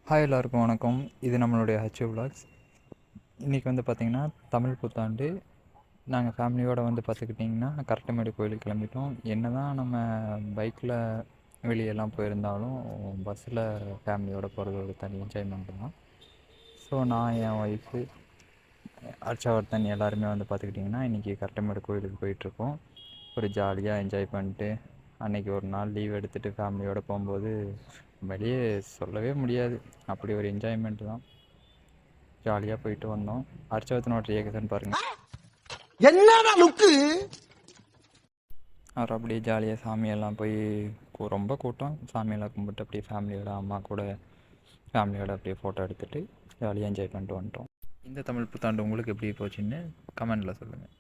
Hi எல்லாருக்கும் வணக்கம். இது நம்மளுடைய ஹச் விலாக்ஸ். இன்றைக்கி வந்து பார்த்திங்கன்னா தமிழ் புத்தாண்டு. நாங்கள் ஃபேமிலியோடு வந்து பார்த்துக்கிட்டிங்கன்னா கரட்டமேடு கோயிலுக்கு கிளம்பிட்டோம். என்ன தான் நம்ம பைக்கில் வெளியெல்லாம் போயிருந்தாலும் பஸ்ஸில் ஃபேமிலியோடு போகிறது ஒரு தனி என்ஜாய்மெண்ட் தான். ஸோ நான் என் ஒய்ஃபு ஹர்ஷவர்தன் எல்லாருமே வந்து பார்த்துக்கிட்டிங்கன்னா இன்றைக்கி கரட்டமேடு கோயிலுக்கு போயிட்டுருக்கோம். ஒரு ஜாலியாக என்ஜாய் பண்ணிட்டு அன்றைக்கி ஒரு நாள் லீவ் எடுத்துகிட்டு ஃபேமிலியோடு போகும்போது வெளியே சொல்லவே முடியாது. அப்படி ஒரு என்ஜாய்மெண்ட் தான். ஜாலியாக போயிட்டு வந்தோம். ஹர்ஷவர்தனோட ரியாக்ஷன் பாருங்கள். என்னடா லுக்கு. அவர் அப்படியே ஜாலியாக சாமியெல்லாம் போய் ரொம்ப கூட்டம் சாமியெல்லாம் கும்பிட்டு அப்படியே ஃபேமிலியோட அம்மா கூட ஃபேமிலியோட அப்படியே ஃபோட்டோ எடுத்துகிட்டு ஜாலியாக என்ஜாய் பண்ணிட்டு வந்துட்டோம். இந்த தமிழ் புத்தாண்டு உங்களுக்கு எப்படி போச்சுன்னு கமெண்டில் சொல்லுங்கள்.